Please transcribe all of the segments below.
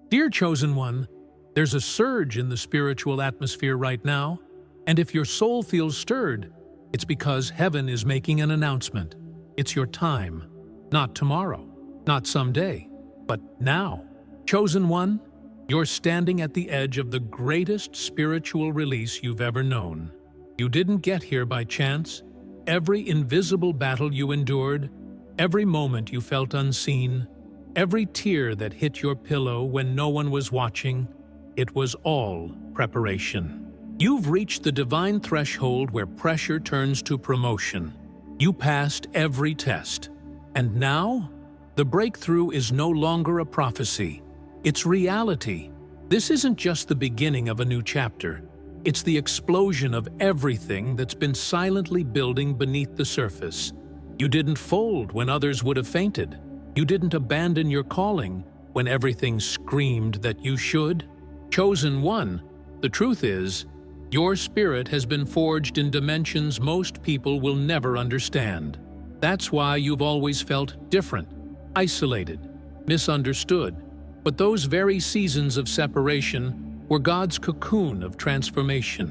Dear Chosen One, there's a surge in the spiritual atmosphere right now, and if your soul feels stirred, it's because heaven is making an announcement. It's your time, not tomorrow, not someday, but now. Chosen One, you're standing at the edge of the greatest spiritual release you've ever known. You didn't get here by chance. Every invisible battle you endured, every moment you felt unseen, every tear that hit your pillow when no one was watching, it was all preparation. You've reached the divine threshold where pressure turns to promotion. You passed every test. And now, the breakthrough is no longer a prophecy. It's reality. This isn't just the beginning of a new chapter. It's the explosion of everything that's been silently building beneath the surface. You didn't fold when others would have fainted. You didn't abandon your calling when everything screamed that you should. Chosen One, the truth is, your spirit has been forged in dimensions most people will never understand. That's why you've always felt different, isolated, misunderstood. But those very seasons of separation were God's cocoon of transformation.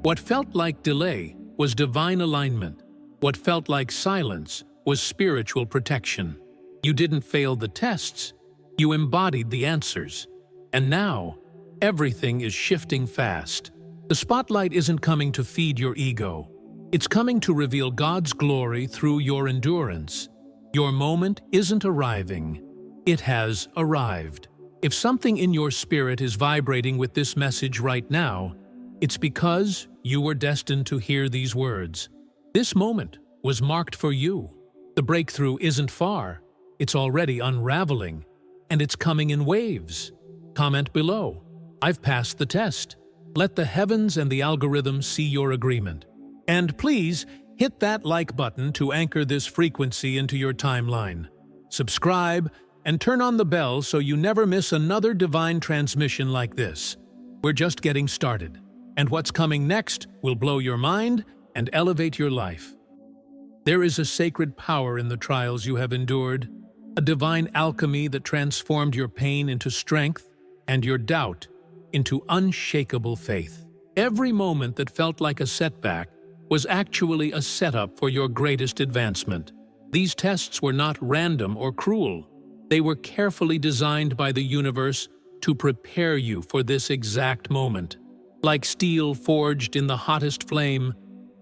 What felt like delay was divine alignment. What felt like silence was spiritual protection. You didn't fail the tests, you embodied the answers. And now, everything is shifting fast. The spotlight isn't coming to feed your ego. It's coming to reveal God's glory through your endurance. Your moment isn't arriving. It has arrived. If something in your spirit is vibrating with this message right now, it's because you were destined to hear these words. This moment was marked for you. The breakthrough isn't far. It's already unraveling, and it's coming in waves. Comment below. I've passed the test. Let the heavens and the algorithms see your agreement. And please, hit that like button to anchor this frequency into your timeline. Subscribe and turn on the bell so you never miss another divine transmission like this. We're just getting started, and what's coming next will blow your mind and elevate your life. There is a sacred power in the trials you have endured, a divine alchemy that transformed your pain into strength and your doubt into unshakable faith. Every moment that felt like a setback was actually a setup for your greatest advancement. These tests were not random or cruel. They were carefully designed by the universe to prepare you for this exact moment. Like steel forged in the hottest flame,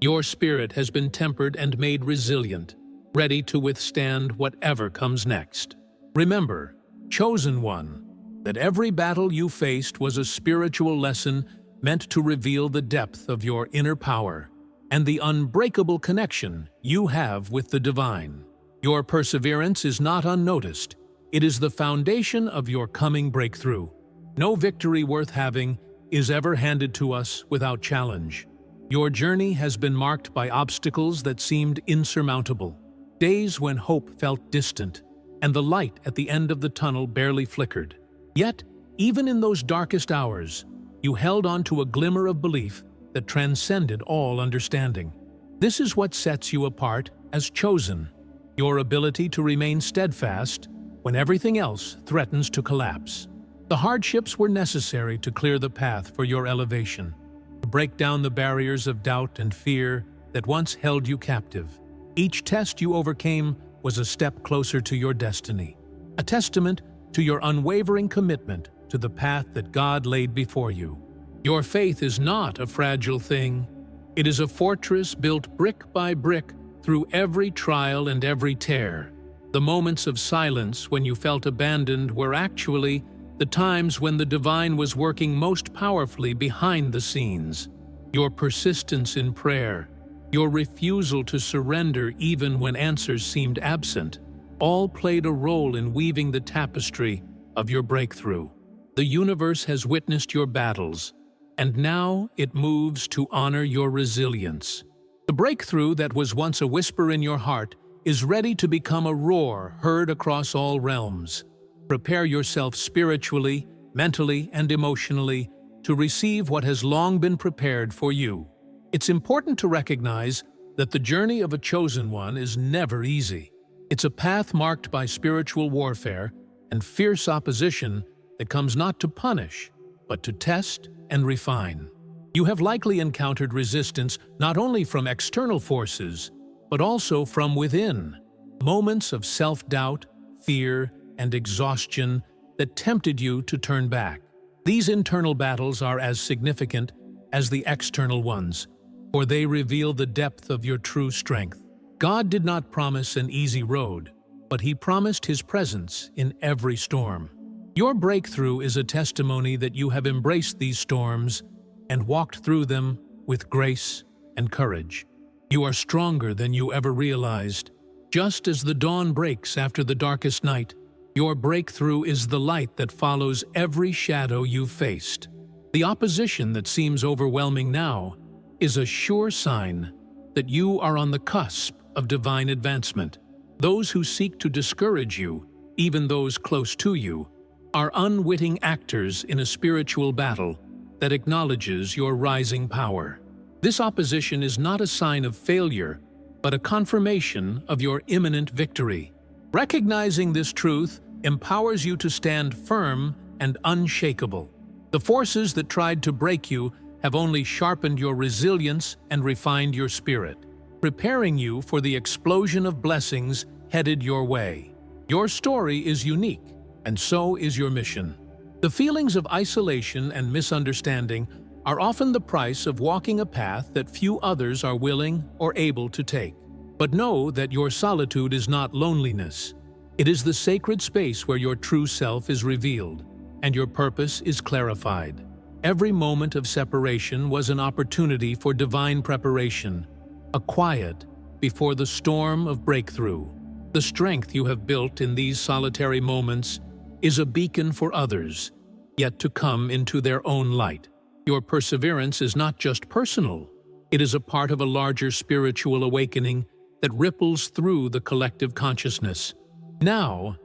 your spirit has been tempered and made resilient, ready to withstand whatever comes next. Remember, Chosen One, that every battle you faced was a spiritual lesson meant to reveal the depth of your inner power and the unbreakable connection you have with the divine. Your perseverance is not unnoticed. It is the foundation of your coming breakthrough. No victory worth having is ever handed to us without challenge. Your journey has been marked by obstacles that seemed insurmountable, days when hope felt distant, and the light at the end of the tunnel barely flickered. Yet, even in those darkest hours, you held on to a glimmer of belief that transcended all understanding. This is what sets you apart as chosen, your ability to remain steadfast when everything else threatens to collapse. The hardships were necessary to clear the path for your elevation, to break down the barriers of doubt and fear that once held you captive. Each test you overcame was a step closer to your destiny, a testament to your unwavering commitment to the path that God laid before you. Your faith is not a fragile thing. It is a fortress built brick by brick through every trial and every tear. The moments of silence when you felt abandoned were actually the times when the divine was working most powerfully behind the scenes. Your persistence in prayer, your refusal to surrender even when answers seemed absent, all played a role in weaving the tapestry of your breakthrough. The universe has witnessed your battles, and now it moves to honor your resilience. The breakthrough that was once a whisper in your heart is ready to become a roar heard across all realms. Prepare yourself spiritually, mentally, and emotionally to receive what has long been prepared for you. It's important to recognize that the journey of a chosen one is never easy. It's a path marked by spiritual warfare and fierce opposition that comes not to punish, but to test and refine. You have likely encountered resistance not only from external forces, but also from within. Moments of self-doubt, fear, and exhaustion that tempted you to turn back. These internal battles are as significant as the external ones, for they reveal the depth of your true strength. God did not promise an easy road, but He promised His presence in every storm. Your breakthrough is a testimony that you have embraced these storms and walked through them with grace and courage. You are stronger than you ever realized. Just as the dawn breaks after the darkest night, your breakthrough is the light that follows every shadow you've faced. The opposition that seems overwhelming now is a sure sign that you are on the cusp of divine advancement. Those who seek to discourage you, even those close to you, are unwitting actors in a spiritual battle that acknowledges your rising power. This opposition is not a sign of failure, but a confirmation of your imminent victory. Recognizing this truth empowers you to stand firm and unshakable. The forces that tried to break you have only sharpened your resilience and refined your spirit, preparing you for the explosion of blessings headed your way. Your story is unique, and so is your mission. The feelings of isolation and misunderstanding are often the price of walking a path that few others are willing or able to take. But know that your solitude is not loneliness. It is the sacred space where your true self is revealed, and your purpose is clarified. Every moment of separation was an opportunity for divine preparation, a quiet before the storm of breakthrough. The strength you have built in these solitary moments is a beacon for others, yet to come into their own light. Your perseverance is not just personal, it is a part of a larger spiritual awakening that ripples through the collective consciousness. Now,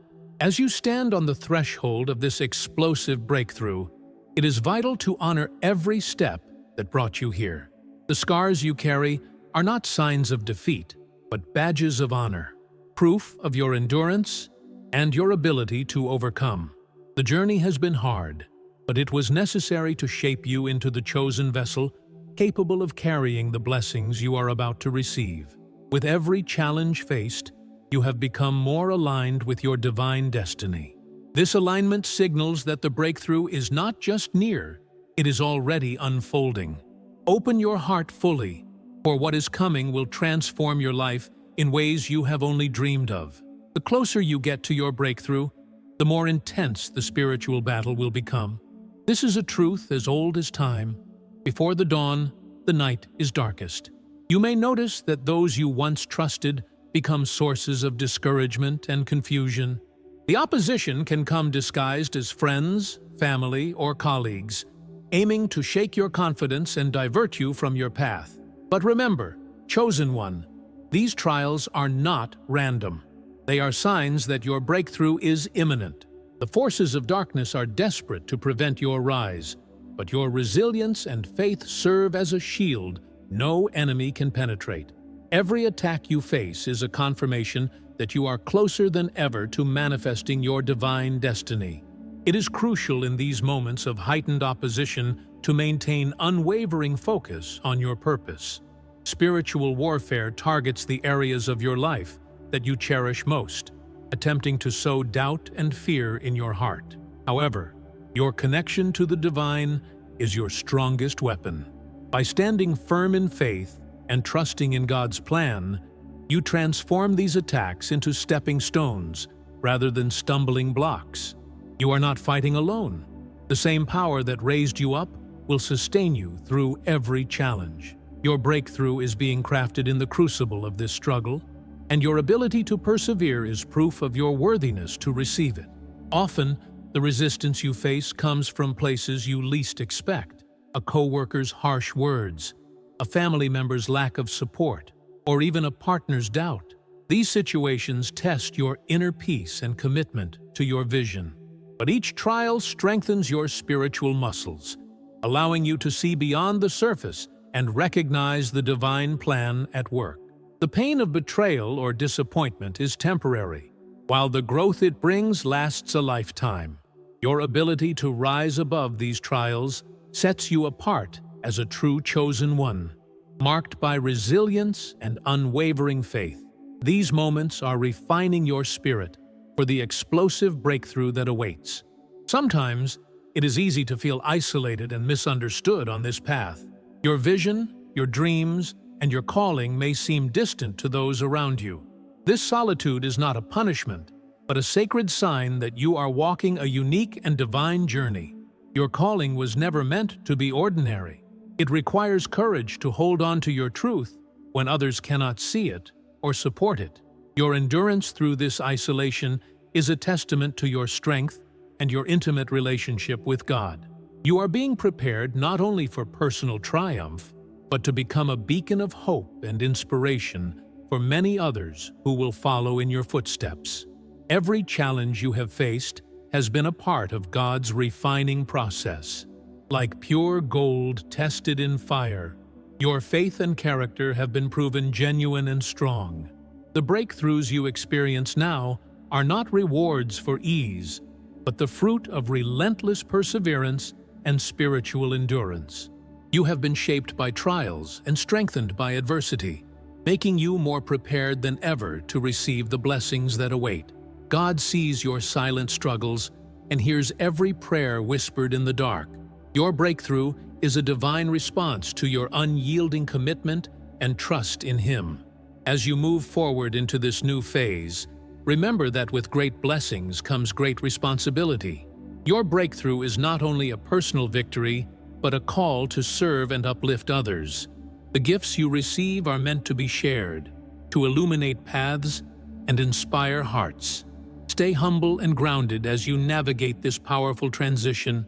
as you stand on the threshold of this explosive breakthrough, it is vital to honor every step that brought you here. The scars you carry are not signs of defeat, but badges of honor, proof of your endurance and your ability to overcome. The journey has been hard, but it was necessary to shape you into the chosen vessel capable of carrying the blessings you are about to receive. With every challenge faced, you have become more aligned with your divine destiny. This alignment signals that the breakthrough is not just near, it is already unfolding. Open your heart fully, for what is coming will transform your life in ways you have only dreamed of. The closer you get to your breakthrough, the more intense the spiritual battle will become. This is a truth as old as time. Before the dawn, the night is darkest. You may notice that those you once trusted become sources of discouragement and confusion. The opposition can come disguised as friends, family, or colleagues, aiming to shake your confidence and divert you from your path. But remember, chosen one, these trials are not random. They are signs that your breakthrough is imminent. The forces of darkness are desperate to prevent your rise, but your resilience and faith serve as a shield no enemy can penetrate. Every attack you face is a confirmation that you are closer than ever to manifesting your divine destiny. It is crucial in these moments of heightened opposition to maintain unwavering focus on your purpose. Spiritual warfare targets the areas of your life that you cherish most, attempting to sow doubt and fear in your heart. However, your connection to the divine is your strongest weapon. By standing firm in faith and trusting in God's plan, you transform these attacks into stepping stones rather than stumbling blocks. You are not fighting alone. The same power that raised you up will sustain you through every challenge. Your breakthrough is being crafted in the crucible of this struggle, and your ability to persevere is proof of your worthiness to receive it. Often, the resistance you face comes from places you least expect: a coworker's harsh words, a family member's lack of support, or even a partner's doubt. These situations test your inner peace and commitment to your vision. But each trial strengthens your spiritual muscles, allowing you to see beyond the surface and recognize the divine plan at work. The pain of betrayal or disappointment is temporary, while the growth it brings lasts a lifetime. Your ability to rise above these trials sets you apart as a true chosen one, marked by resilience and unwavering faith. These moments are refining your spirit for the explosive breakthrough that awaits. Sometimes, it is easy to feel isolated and misunderstood on this path. Your vision, your dreams, and your calling may seem distant to those around you. This solitude is not a punishment, but a sacred sign that you are walking a unique and divine journey. Your calling was never meant to be ordinary. It requires courage to hold on to your truth when others cannot see it or support it. Your endurance through this isolation is a testament to your strength and your intimate relationship with God. You are being prepared not only for personal triumph, but to become a beacon of hope and inspiration for many others who will follow in your footsteps. Every challenge you have faced has been a part of God's refining process. Like pure gold tested in fire, your faith and character have been proven genuine and strong. The breakthroughs you experience now are not rewards for ease, but the fruit of relentless perseverance and spiritual endurance. You have been shaped by trials and strengthened by adversity, making you more prepared than ever to receive the blessings that await. God sees your silent struggles and hears every prayer whispered in the dark. Your breakthrough is a divine response to your unyielding commitment and trust in Him. As you move forward into this new phase, remember that with great blessings comes great responsibility. Your breakthrough is not only a personal victory, but a call to serve and uplift others. The gifts you receive are meant to be shared, to illuminate paths and inspire hearts. Stay humble and grounded as you navigate this powerful transition,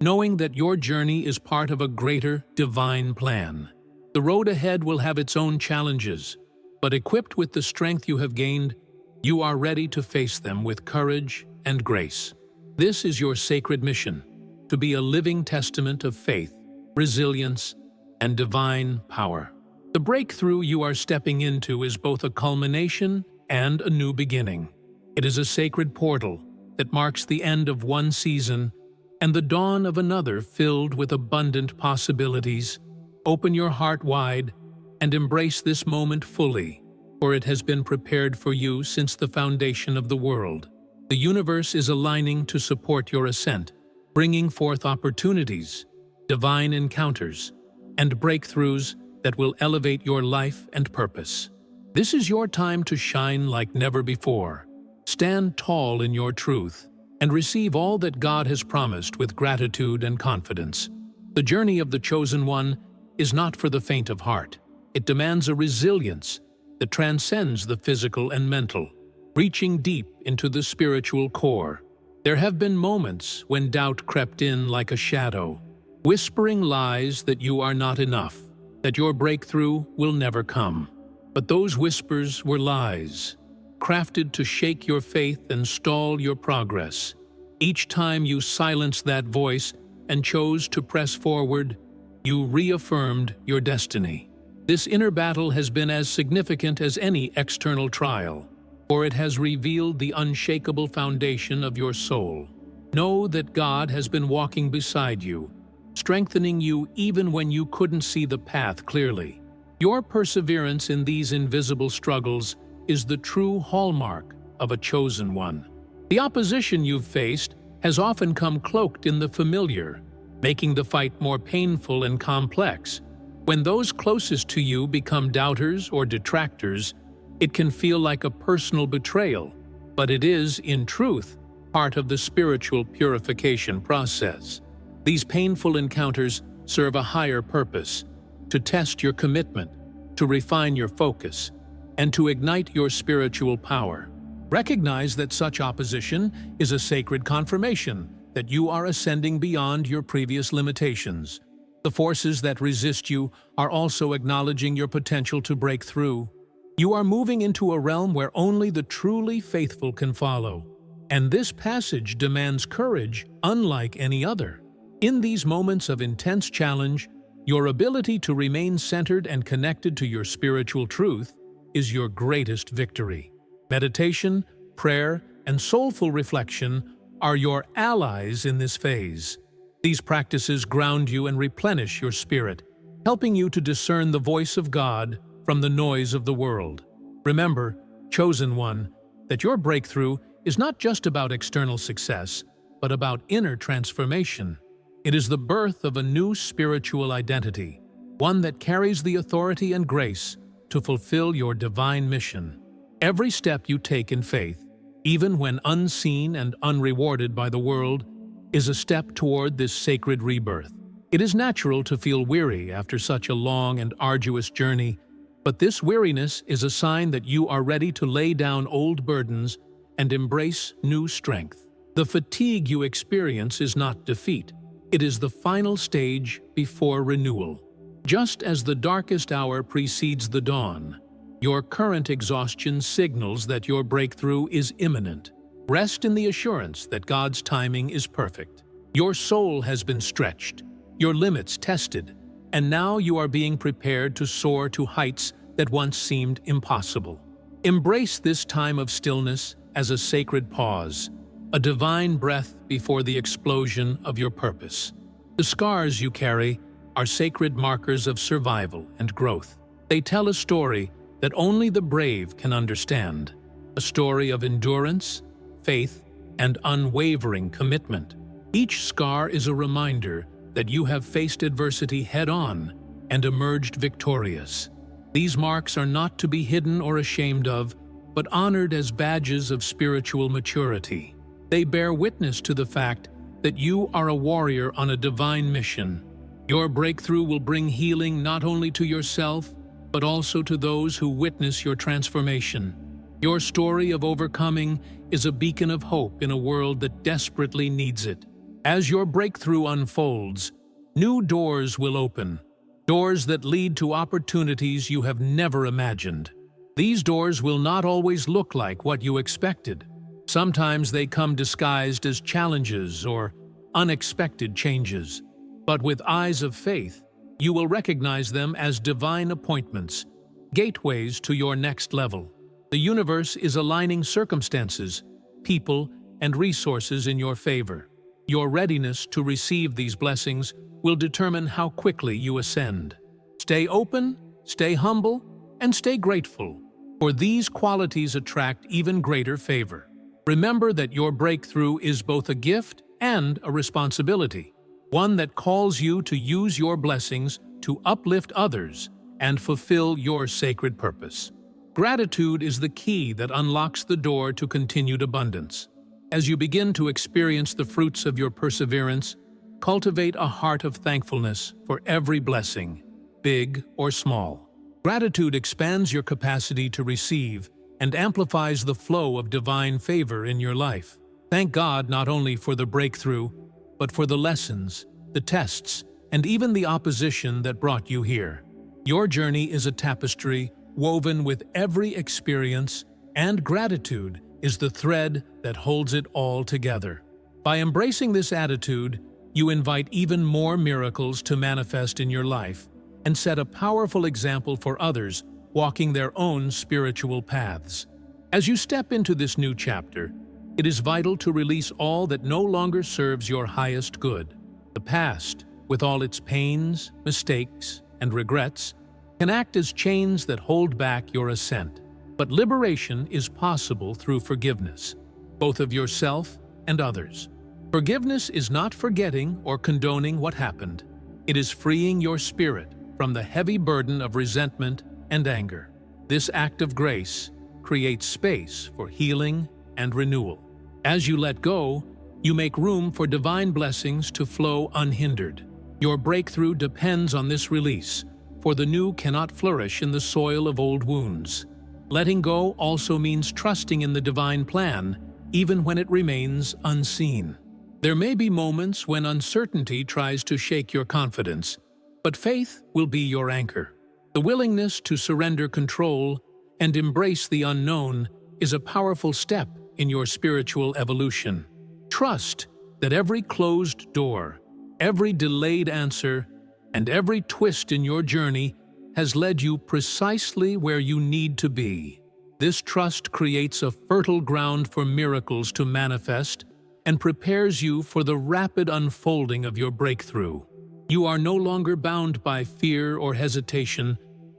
knowing that your journey is part of a greater divine plan. The road ahead will have its own challenges, but equipped with the strength you have gained, you are ready to face them with courage and grace. This is your sacred mission, to be a living testament of faith, resilience, and divine power. The breakthrough you are stepping into is both a culmination and a new beginning. It is a sacred portal that marks the end of one season and the dawn of another filled with abundant possibilities. Open your heart wide and embrace this moment fully, for it has been prepared for you since the foundation of the world. The universe is aligning to support your ascent, bringing forth opportunities, divine encounters, and breakthroughs that will elevate your life and purpose. This is your time to shine like never before. Stand tall in your truth and receive all that God has promised with gratitude and confidence. The journey of the chosen one is not for the faint of heart. It demands a resilience that transcends the physical and mental, reaching deep into the spiritual core. There have been moments when doubt crept in like a shadow, whispering lies that you are not enough, that your breakthrough will never come. But those whispers were lies, crafted to shake your faith and stall your progress. Each time you silenced that voice and chose to press forward, you reaffirmed your destiny. This inner battle has been as significant as any external trial, for it has revealed the unshakable foundation of your soul. Know that God has been walking beside you, strengthening you even when you couldn't see the path clearly. Your perseverance in these invisible struggles is the true hallmark of a chosen one. The opposition you've faced has often come cloaked in the familiar, making the fight more painful and complex. When those closest to you become doubters or detractors, it can feel like a personal betrayal, but it is, in truth, part of the spiritual purification process. These painful encounters serve a higher purpose: to test your commitment, to refine your focus, and to ignite your spiritual power. Recognize that such opposition is a sacred confirmation that you are ascending beyond your previous limitations. The forces that resist you are also acknowledging your potential to break through. You are moving into a realm where only the truly faithful can follow. And this passage demands courage unlike any other. In these moments of intense challenge, your ability to remain centered and connected to your spiritual truth is your greatest victory. Meditation, prayer, and soulful reflection are your allies in this phase. These practices ground you and replenish your spirit, helping you to discern the voice of God from the noise of the world. Remember, chosen one, that your breakthrough is not just about external success, but about inner transformation. It is the birth of a new spiritual identity, one that carries the authority and grace to fulfill your divine mission. Every step you take in faith, even when unseen and unrewarded by the world, is a step toward this sacred rebirth. It is natural to feel weary after such a long and arduous journey, but this weariness is a sign that you are ready to lay down old burdens and embrace new strength. The fatigue you experience is not defeat. It is the final stage before renewal. Just as the darkest hour precedes the dawn, your current exhaustion signals that your breakthrough is imminent. Rest in the assurance that God's timing is perfect. Your soul has been stretched, your limits tested, and now you are being prepared to soar to heights that once seemed impossible. Embrace this time of stillness as a sacred pause, a divine breath before the explosion of your purpose. The scars you carry are sacred markers of survival and growth. They tell a story that only the brave can understand, a story of endurance, faith, and unwavering commitment. Each scar is a reminder that you have faced adversity head-on and emerged victorious. These marks are not to be hidden or ashamed of, but honored as badges of spiritual maturity. They bear witness to the fact that you are a warrior on a divine mission. Your breakthrough will bring healing not only to yourself, but also to those who witness your transformation. Your story of overcoming is a beacon of hope in a world that desperately needs it. As your breakthrough unfolds, new doors will open, doors that lead to opportunities you have never imagined. These doors will not always look like what you expected. Sometimes they come disguised as challenges or unexpected changes. But with eyes of faith, you will recognize them as divine appointments, gateways to your next level. The universe is aligning circumstances, people, and resources in your favor. Your readiness to receive these blessings will determine how quickly you ascend. Stay open, stay humble, and stay grateful, for these qualities attract even greater favor. Remember that your breakthrough is both a gift and a responsibility, one that calls you to use your blessings to uplift others and fulfill your sacred purpose. Gratitude is the key that unlocks the door to continued abundance. As you begin to experience the fruits of your perseverance, cultivate a heart of thankfulness for every blessing, big or small. Gratitude expands your capacity to receive and amplifies the flow of divine favor in your life. Thank God not only for the breakthrough, but for the lessons, the tests, and even the opposition that brought you here. Your journey is a tapestry woven with every experience, and gratitude is the thread that holds it all together. By embracing this attitude, you invite even more miracles to manifest in your life and set a powerful example for others walking their own spiritual paths. As you step into this new chapter, it is vital to release all that no longer serves your highest good. The past, with all its pains, mistakes, and regrets, can act as chains that hold back your ascent. But liberation is possible through forgiveness, both of yourself and others. Forgiveness is not forgetting or condoning what happened. It is freeing your spirit from the heavy burden of resentment and anger. This act of grace creates space for healing and renewal. As you let go, you make room for divine blessings to flow unhindered. Your breakthrough depends on this release, for the new cannot flourish in the soil of old wounds. Letting go also means trusting in the divine plan, even when it remains unseen. There may be moments when uncertainty tries to shake your confidence, but faith will be your anchor. The willingness to surrender control and embrace the unknown is a powerful step in your spiritual evolution. Trust that every closed door, every delayed answer, and every twist in your journey has led you precisely where you need to be. This trust creates a fertile ground for miracles to manifest and prepares you for the rapid unfolding of your breakthrough. You are no longer bound by fear or hesitation.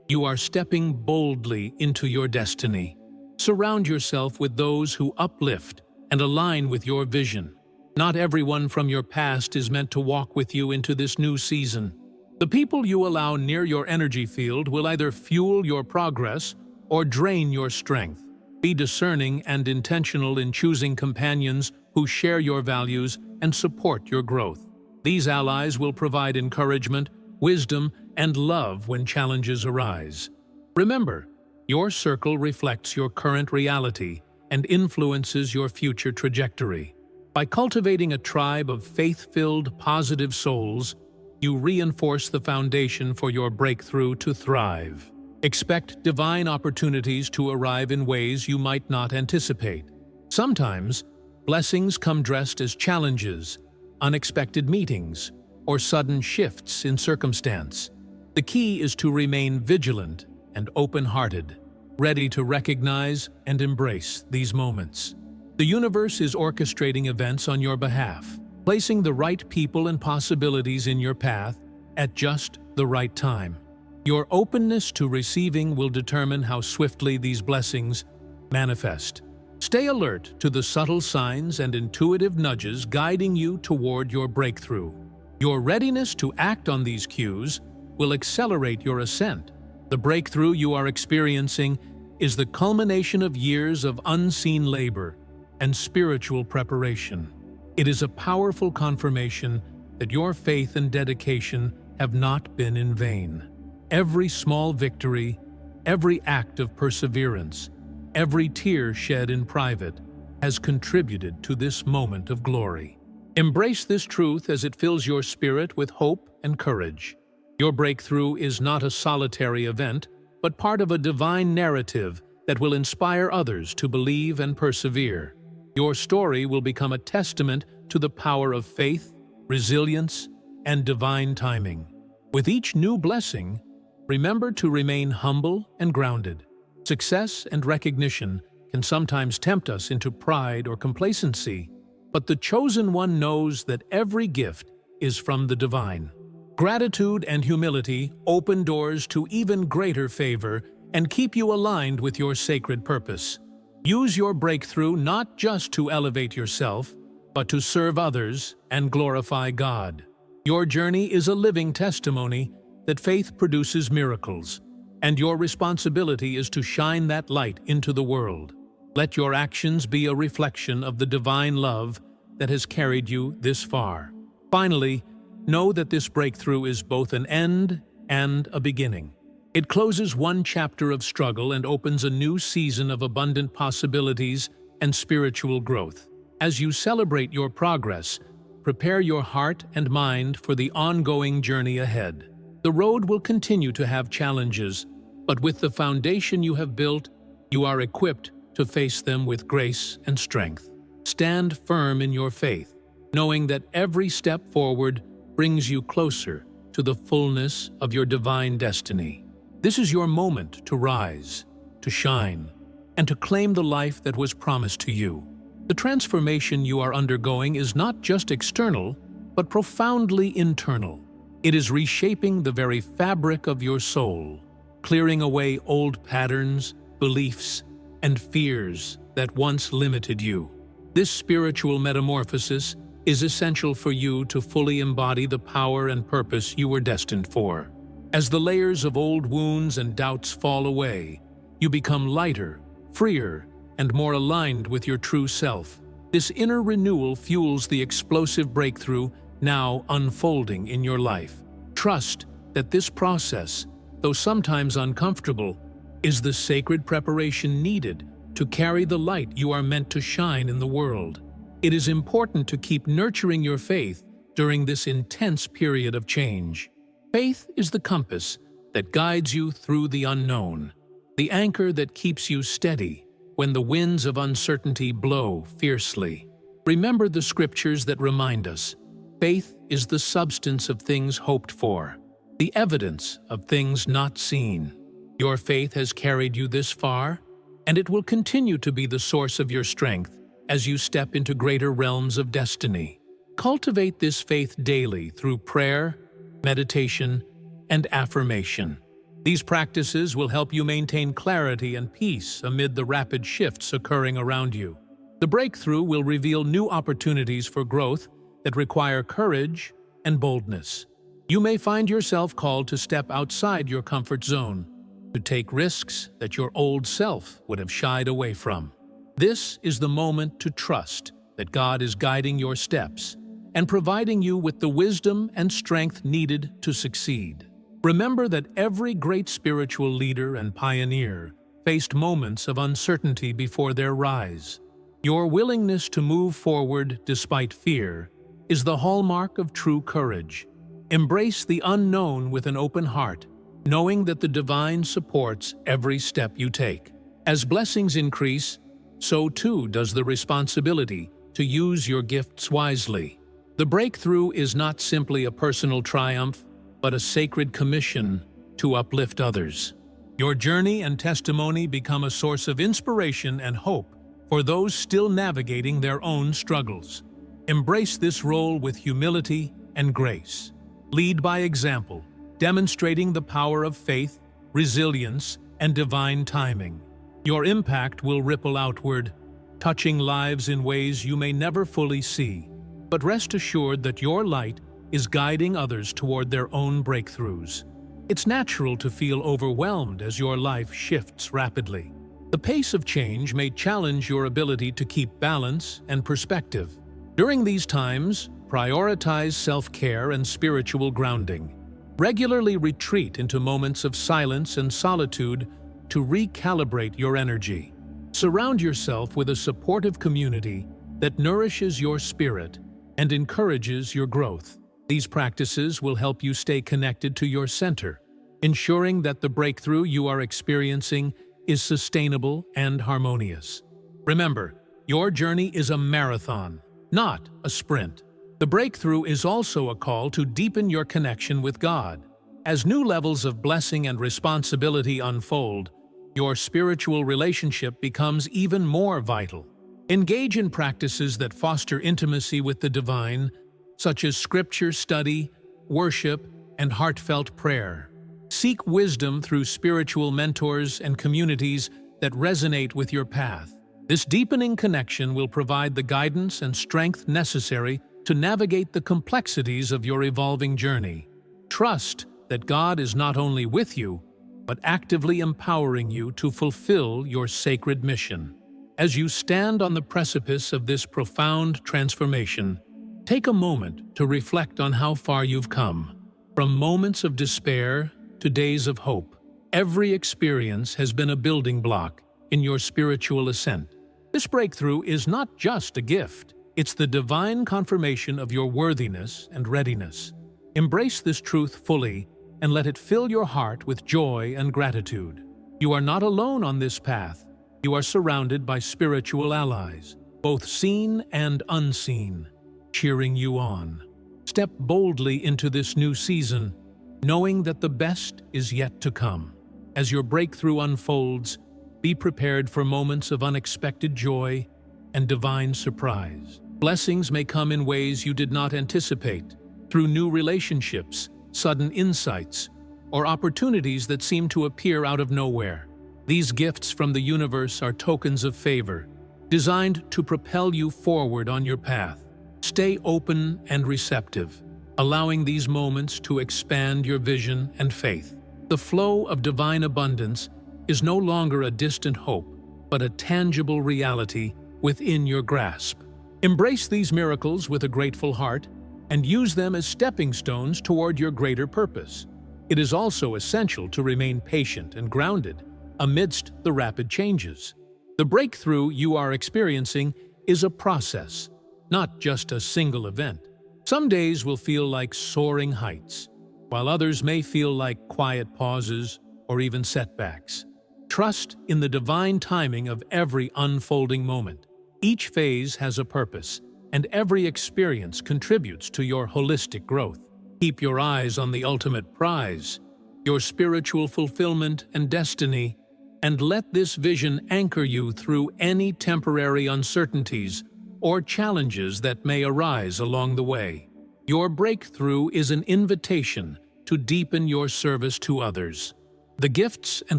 You are stepping boldly into your destiny. Surround yourself with those who uplift and align with your vision. Not everyone from your past is meant to walk with you into this new season. The people you allow near your energy field will either fuel your progress or drain your strength. Be discerning and intentional in choosing companions who share your values and support your growth. These allies will provide encouragement, wisdom, and love when challenges arise. Remember, your circle reflects your current reality and influences your future trajectory. By cultivating a tribe of faith-filled, positive souls, you reinforce the foundation for your breakthrough to thrive. Expect divine opportunities to arrive in ways you might not anticipate. Sometimes, blessings come dressed as challenges, unexpected meetings, or sudden shifts in circumstance. The key is to remain vigilant and open-hearted, ready to recognize and embrace these moments. The universe is orchestrating events on your behalf, placing the right people and possibilities in your path at just the right time. Your openness to receiving will determine how swiftly these blessings manifest. Stay alert to the subtle signs and intuitive nudges guiding you toward your breakthrough. Your readiness to act on these cues will accelerate your ascent. The breakthrough you are experiencing is the culmination of years of unseen labor and spiritual preparation. It is a powerful confirmation that your faith and dedication have not been in vain. Every small victory, every act of perseverance, every tear shed in private has contributed to this moment of glory. Embrace this truth as it fills your spirit with hope and courage. Your breakthrough is not a solitary event, but part of a divine narrative that will inspire others to believe and persevere. Your story will become a testament to the power of faith, resilience, and divine timing. With each new blessing, remember to remain humble and grounded. Success and recognition can sometimes tempt us into pride or complacency, but the chosen one knows that every gift is from the divine. Gratitude and humility open doors to even greater favor and keep you aligned with your sacred purpose. Use your breakthrough not just to elevate yourself, but to serve others and glorify God. Your journey is a living testimony that faith produces miracles, and your responsibility is to shine that light into the world. Let your actions be a reflection of the divine love that has carried you this far. Finally, know that this breakthrough is both an end and a beginning. It closes one chapter of struggle and opens a new season of abundant possibilities and spiritual growth. As you celebrate your progress, prepare your heart and mind for the ongoing journey ahead. The road will continue to have challenges, but with the foundation you have built, you are equipped to face them with grace and strength. Stand firm in your faith, knowing that every step forward brings you closer to the fullness of your divine destiny. This is your moment to rise, to shine, and to claim the life that was promised to you. The transformation you are undergoing is not just external, but profoundly internal. It is reshaping the very fabric of your soul, clearing away old patterns, beliefs, and fears that once limited you. This spiritual metamorphosis is essential for you to fully embody the power and purpose you were destined for. As the layers of old wounds and doubts fall away, you become lighter, freer, and more aligned with your true self. This inner renewal fuels the explosive breakthrough now unfolding in your life. Trust that this process, though sometimes uncomfortable, is the sacred preparation needed to carry the light you are meant to shine in the world. It is important to keep nurturing your faith during this intense period of change. Faith is the compass that guides you through the unknown, the anchor that keeps you steady when the winds of uncertainty blow fiercely. Remember the scriptures that remind us, faith is the substance of things hoped for, the evidence of things not seen. Your faith has carried you this far, and it will continue to be the source of your strength as you step into greater realms of destiny. Cultivate this faith daily through prayer, meditation, and affirmation. These practices will help you maintain clarity and peace amid the rapid shifts occurring around you. The breakthrough will reveal new opportunities for growth that require courage and boldness. You may find yourself called to step outside your comfort zone, to take risks that your old self would have shied away from. This is the moment to trust that God is guiding your steps and providing you with the wisdom and strength needed to succeed. Remember that every great spiritual leader and pioneer faced moments of uncertainty before their rise. Your willingness to move forward despite fear is the hallmark of true courage. Embrace the unknown with an open heart, knowing that the divine supports every step you take. As blessings increase, so too does the responsibility to use your gifts wisely. The breakthrough is not simply a personal triumph, but a sacred commission to uplift others. Your journey and testimony become a source of inspiration and hope for those still navigating their own struggles. Embrace this role with humility and grace. Lead by example, demonstrating the power of faith, resilience, and divine timing. Your impact will ripple outward, touching lives in ways you may never fully see. But rest assured that your light is guiding others toward their own breakthroughs. It's natural to feel overwhelmed as your life shifts rapidly. The pace of change may challenge your ability to keep balance and perspective. During these times, prioritize self-care and spiritual grounding. Regularly retreat into moments of silence and solitude to recalibrate your energy. Surround yourself with a supportive community that nourishes your spirit and encourages your growth. These practices will help you stay connected to your center, ensuring that the breakthrough you are experiencing is sustainable and harmonious. Remember, your journey is a marathon, not a sprint. The breakthrough is also a call to deepen your connection with God. As new levels of blessing and responsibility unfold, your spiritual relationship becomes even more vital. Engage in practices that foster intimacy with the divine, such as scripture study, worship, and heartfelt prayer. Seek wisdom through spiritual mentors and communities that resonate with your path. This deepening connection will provide the guidance and strength necessary to navigate the complexities of your evolving journey. Trust that God is not only with you, but actively empowering you to fulfill your sacred mission. As you stand on the precipice of this profound transformation, take a moment to reflect on how far you've come. From moments of despair to days of hope, every experience has been a building block in your spiritual ascent. This breakthrough is not just a gift, it's the divine confirmation of your worthiness and readiness. Embrace this truth fully and let it fill your heart with joy and gratitude. You are not alone on this path. You are surrounded by spiritual allies, both seen and unseen, cheering you on. Step boldly into this new season, knowing that the best is yet to come. As your breakthrough unfolds, be prepared for moments of unexpected joy and divine surprise. Blessings may come in ways you did not anticipate, through new relationships, sudden insights, or opportunities that seem to appear out of nowhere. These gifts from the universe are tokens of favor, designed to propel you forward on your path. Stay open and receptive, allowing these moments to expand your vision and faith. The flow of divine abundance is no longer a distant hope, but a tangible reality within your grasp. Embrace these miracles with a grateful heart and use them as stepping stones toward your greater purpose. It is also essential to remain patient and grounded amidst the rapid changes. The breakthrough you are experiencing is a process, not just a single event. Some days will feel like soaring heights, while others may feel like quiet pauses or even setbacks. Trust in the divine timing of every unfolding moment. Each phase has a purpose, and every experience contributes to your holistic growth. Keep your eyes on the ultimate prize, your spiritual fulfillment and destiny, and let this vision anchor you through any temporary uncertainties or challenges that may arise along the way. Your breakthrough is an invitation to deepen your service to others. The gifts and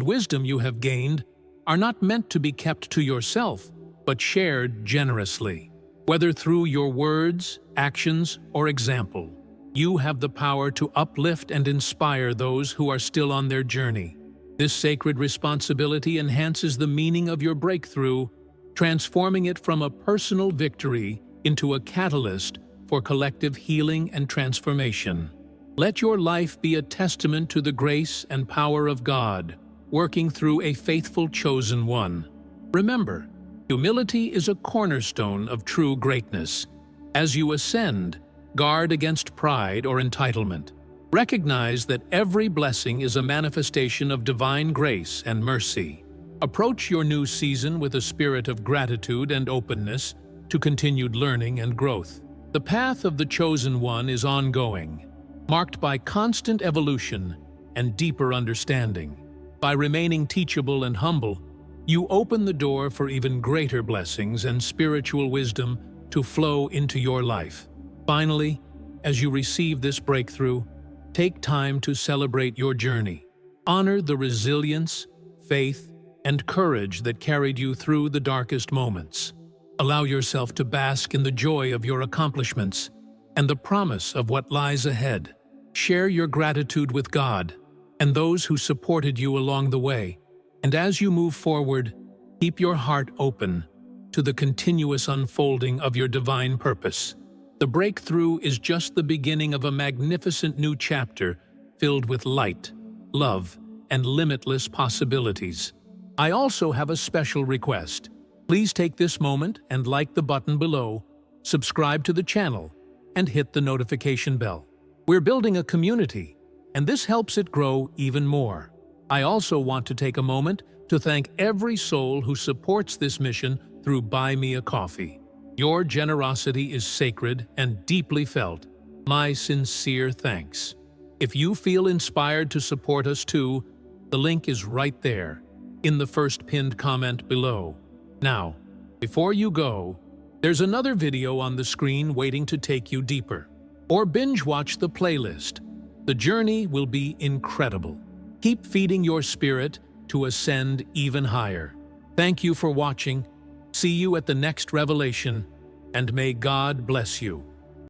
wisdom you have gained are not meant to be kept to yourself, but shared generously. Whether through your words, actions, or example, you have the power to uplift and inspire those who are still on their journey. This sacred responsibility enhances the meaning of your breakthrough, transforming it from a personal victory into a catalyst for collective healing and transformation. Let your life be a testament to the grace and power of God, working through a faithful chosen one. Remember, humility is a cornerstone of true greatness. As you ascend, guard against pride or entitlement. Recognize that every blessing is a manifestation of divine grace and mercy. Approach your new season with a spirit of gratitude and openness to continued learning and growth. The path of the chosen one is ongoing, marked by constant evolution and deeper understanding. By remaining teachable and humble, you open the door for even greater blessings and spiritual wisdom to flow into your life. Finally, as you receive this breakthrough, take time to celebrate your journey. Honor the resilience, faith, and courage that carried you through the darkest moments. Allow yourself to bask in the joy of your accomplishments and the promise of what lies ahead. Share your gratitude with God and those who supported you along the way. And as you move forward, keep your heart open to the continuous unfolding of your divine purpose. The breakthrough is just the beginning of a magnificent new chapter filled with light, love, and limitless possibilities. I also have a special request. Please take this moment and like the button below, subscribe to the channel, and hit the notification bell. We're building a community, and this helps it grow even more. I also want to take a moment to thank every soul who supports this mission through Buy Me a Coffee. Your generosity is sacred and deeply felt. My sincere thanks. If you feel inspired to support us too, the link is right there, in the first pinned comment below. Now, before you go, there's another video on the screen waiting to take you deeper. Or binge watch the playlist. The journey will be incredible. Keep feeding your spirit to ascend even higher. Thank you for watching. See you at the next revelation, and may God bless you.